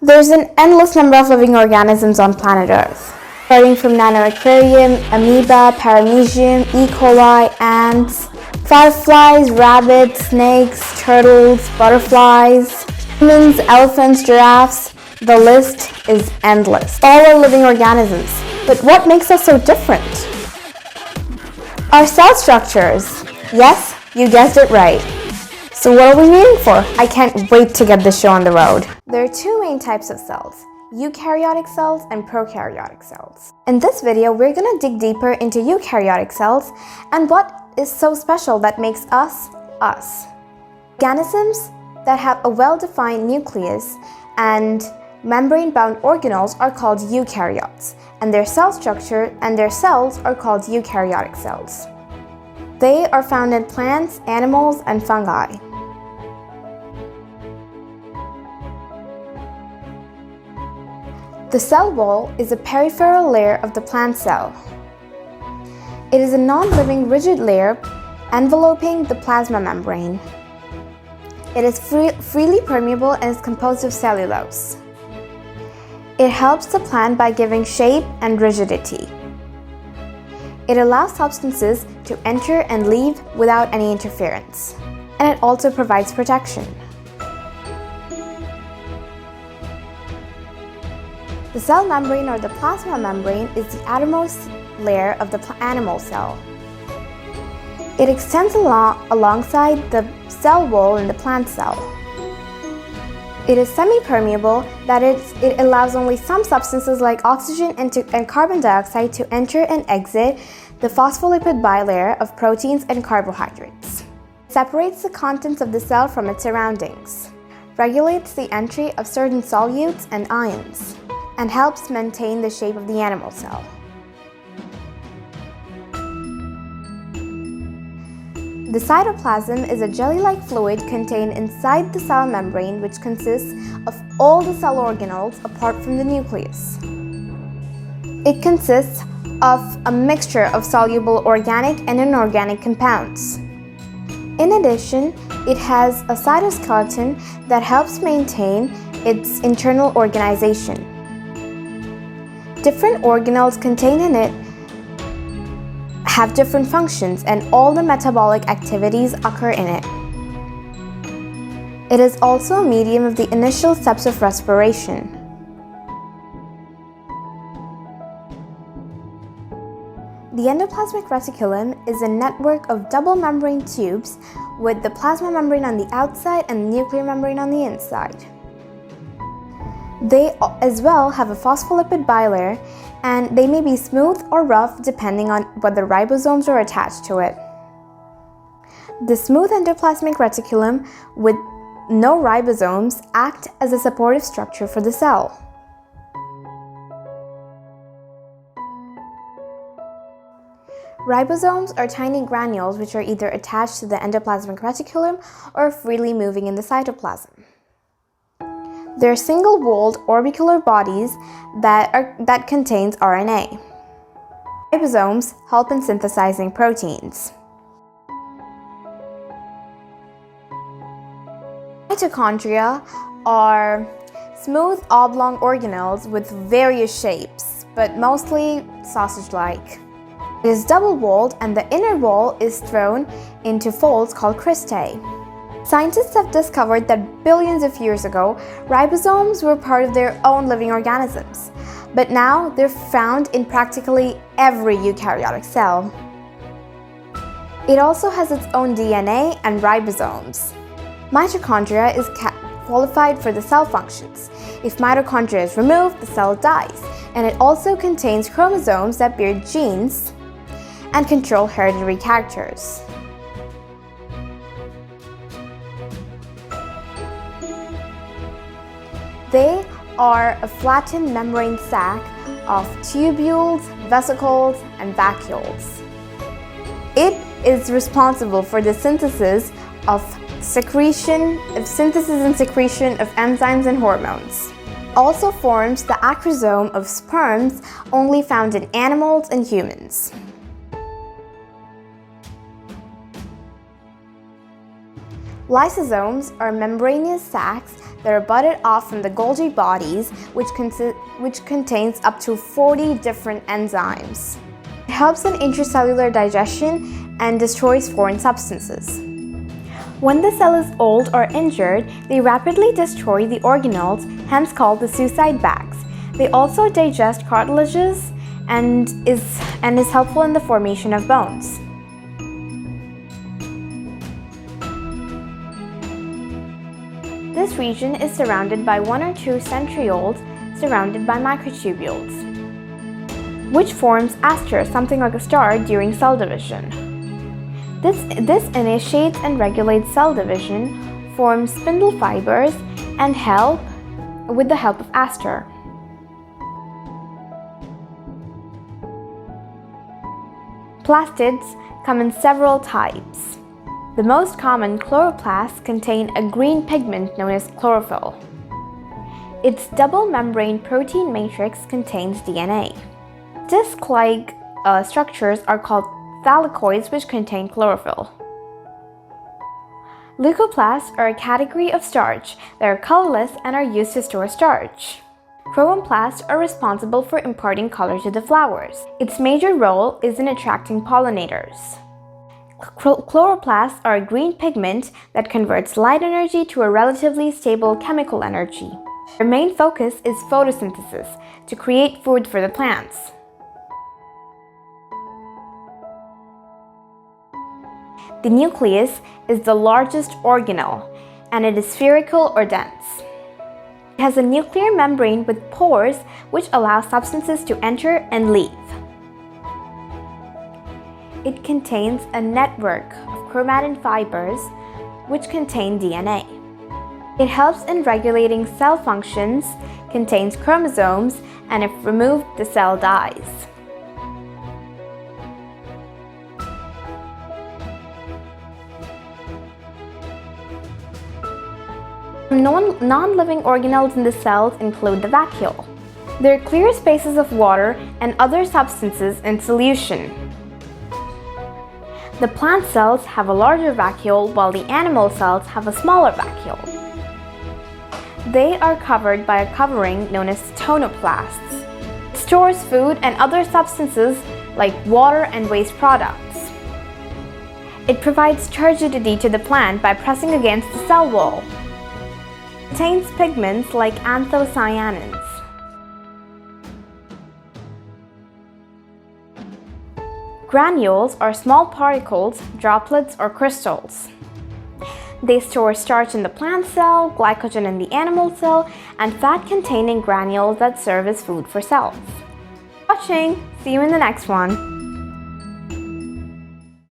There's an endless number of living organisms on planet Earth, starting from nanoaquarium, amoeba, paramecium, E. coli, ants, fireflies, rabbits, snakes, turtles, butterflies, humans, elephants, giraffes. The list is endless. All are living organisms. But what makes us so different? Our cell structures. Yes, you guessed it right. So what are we waiting for? I can't wait to get this show on the road. There are two main types of cells, eukaryotic cells and prokaryotic cells. In this video, we're going to dig deeper into eukaryotic cells and what is so special that makes us, us. Organisms that have a well-defined nucleus and membrane-bound organelles are called eukaryotes, and their cell structure and their cells are called eukaryotic cells. They are found in plants, animals, and fungi. The cell wall is a peripheral layer of the plant cell. It is a non-living rigid layer enveloping the plasma membrane. It is freely permeable and is composed of cellulose. It helps the plant by giving shape and rigidity. It allows substances to enter and leave without any interference, and it also provides protection. The cell membrane or the plasma membrane is the outermost layer of the animal cell. It extends alongside the cell wall in the plant cell. It is semi-permeable, that is, it allows only some substances like oxygen and carbon dioxide to enter and exit the phospholipid bilayer of proteins and carbohydrates. It separates the contents of the cell from its surroundings, regulates the entry of certain solutes and ions, and helps maintain the shape of the animal cell. The cytoplasm is a jelly-like fluid contained inside the cell membrane which consists of all the cell organelles apart from the nucleus. It consists of a mixture of soluble organic and inorganic compounds. In addition, it has a cytoskeleton that helps maintain its internal organization. Different organelles contained in it have different functions and all the metabolic activities occur in it. It is also a medium of the initial steps of respiration. The endoplasmic reticulum is a network of double membrane tubes with the plasma membrane on the outside and the nuclear membrane on the inside. They as well have a phospholipid bilayer, and they may be smooth or rough depending on whether ribosomes are attached to it. The smooth endoplasmic reticulum with no ribosomes act as a supportive structure for the cell. Ribosomes are tiny granules which are either attached to the endoplasmic reticulum or freely moving in the cytoplasm. They're single-walled orbicular bodies that contains RNA. Ribosomes help in synthesizing proteins. Mitochondria are smooth oblong organelles with various shapes, but mostly sausage-like. It is double-walled and the inner wall is thrown into folds called cristae. Scientists have discovered that billions of years ago, ribosomes were part of their own living organisms, but now they're found in practically every eukaryotic cell. It also has its own DNA and ribosomes. Mitochondria is qualified for the cell functions. If mitochondria is removed, the cell dies, and it also contains chromosomes that bear genes and control hereditary characters. They are a flattened membrane sac of tubules, vesicles, and vacuoles. It is responsible for the synthesis and secretion of enzymes and hormones. It also forms the acrosome of sperms only found in animals and humans. Lysosomes are membranous sacs that are budded off from the Golgi bodies, which contains up to 40 different enzymes. It helps in intracellular digestion and destroys foreign substances. When the cell is old or injured, they rapidly destroy the organelles, hence called the suicide bags. They also digest cartilages and is helpful in the formation of bones. This region is surrounded by 1 or 2 centrioles surrounded by microtubules, which forms Aster, something like a star, during cell division. This initiates and regulates cell division, forms spindle fibers, and with the help of Aster. Plastids come in several types. The most common chloroplasts contain a green pigment known as chlorophyll. Its double membrane protein matrix contains DNA. Disc-like structures are called thylakoids, which contain chlorophyll. Leucoplasts are a category of starch that are colorless and are used to store starch. Chromoplasts are responsible for imparting color to the flowers. Its major role is in attracting pollinators. Chloroplasts are a green pigment that converts light energy to a relatively stable chemical energy. Their main focus is photosynthesis, to create food for the plants. The nucleus is the largest organelle, and it is spherical or dense. It has a nuclear membrane with pores which allow substances to enter and leave. It contains a network of chromatin fibers which contain DNA. It helps in regulating cell functions, contains chromosomes, and if removed, the cell dies. Non-living organelles in the cells include the vacuole. They are clear spaces of water and other substances in solution. The plant cells have a larger vacuole while the animal cells have a smaller vacuole. They are covered by a covering known as cetonoplasts. It stores food and other substances like water and waste products. It provides turgidity to the plant by pressing against the cell wall. It contains pigments like anthocyanins. Granules are small particles, droplets, or crystals. They store starch in the plant cell, glycogen in the animal cell, and fat-containing granules that serve as food for cells. Watching! See you in the next one!